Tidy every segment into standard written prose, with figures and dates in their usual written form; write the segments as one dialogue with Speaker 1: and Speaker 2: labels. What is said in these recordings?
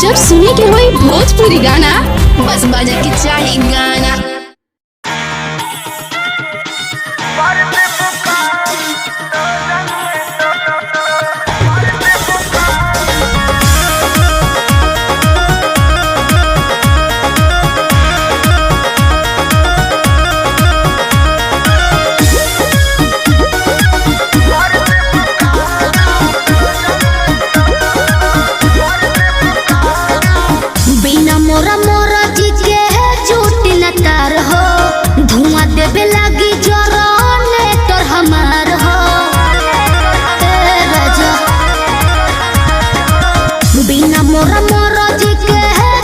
Speaker 1: जब सुने के होई भोजपुरी गाना बस बजे के चाही गाना।
Speaker 2: मोरा मोरा जी के झूठ न तार हो, धुआं देवे लगी जोराने तोर हमार हो। राजा बिना मोरा मोरा जी के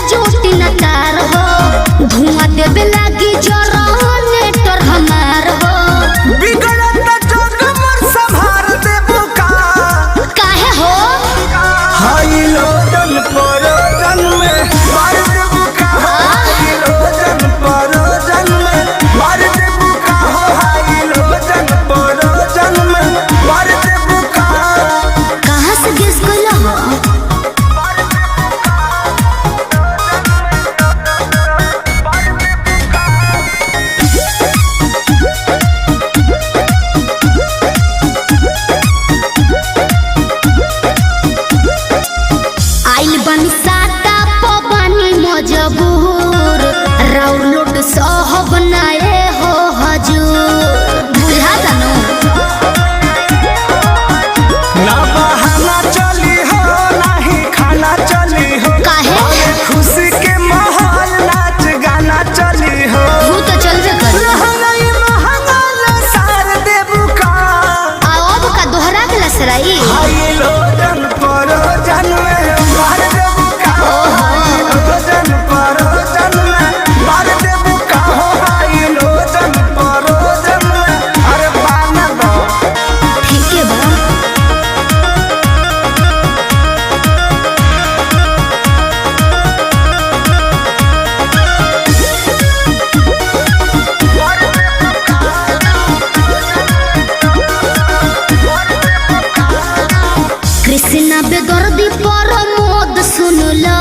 Speaker 2: झूठ न तार हो, धुआं देवे लगी जोराने तोर हमार हो।
Speaker 3: बिगड़त जोग मोर संभार देबू का
Speaker 2: काहे हो
Speaker 3: हाई लोटन परोजन में मार देबू का हाई लोटन परोजन में मार देबू का हाई लोटन परोजन में मार देबू का।
Speaker 2: कहाँ से गेस कइला हो? आइल बनी साटा पबनी मजबूर, राउर लोट सहब नाए हो हजूर। बुझा जानो
Speaker 3: ना बहाना चली हो नाही खाना चली हो,
Speaker 2: काहे?
Speaker 3: खुशी के माहौल नाच गाना चली हो।
Speaker 2: तू तो चलबे कर।
Speaker 3: लहंगाई महंगा सार देबू का
Speaker 2: अब का दोहरा के लसराई।
Speaker 3: हाई लोटन परोजन में मार देबू का हाई लोटन परोजन में मार देबू का हाई लोटन परोजन में। अरे बाना दो
Speaker 2: ठीक है बा। कृष्णा बेदर्दी पर मोद सुनला,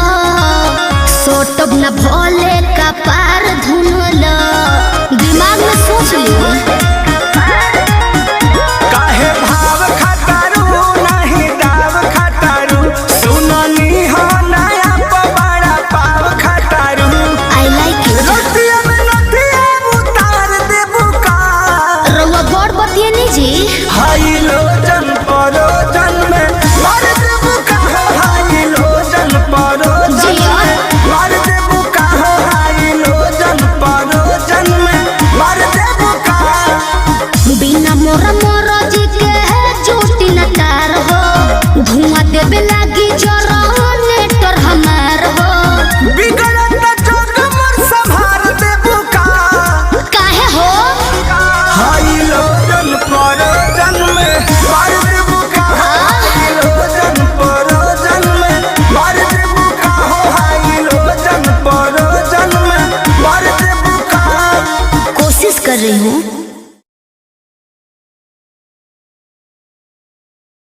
Speaker 2: सोटब न भोले का पार धुनला। दिमाग में सोच लियो।
Speaker 3: काहे भाव खटारू नहीं दाव खटारू, सुननी हो नया पवाड़ा पाव खटारू।
Speaker 2: I like it.
Speaker 3: रतिया में नथिया उतार देबू का
Speaker 2: रउआ बड़ बतिए नहीं जी।
Speaker 3: हाई लोटन परोजन में मार देबू का हाई लोटन परोजन
Speaker 2: जिया।
Speaker 3: में मार देबू का हाई लोटन परोजन में मार देबू का।
Speaker 2: बिना मोरा मोरा जी के झूठ न तार हो, धुआं देवे लगी जोराने तोर हमार हो।
Speaker 3: बिगड़त जोग मोर संभार देबू का
Speaker 2: काहे हो
Speaker 3: हाई लोटन परोजन में मार देबू का हाई लोटन परोजन में मार देबू का हाई लोटन परोजन में मार देबू का।
Speaker 2: कोशिश कर रही हूँ।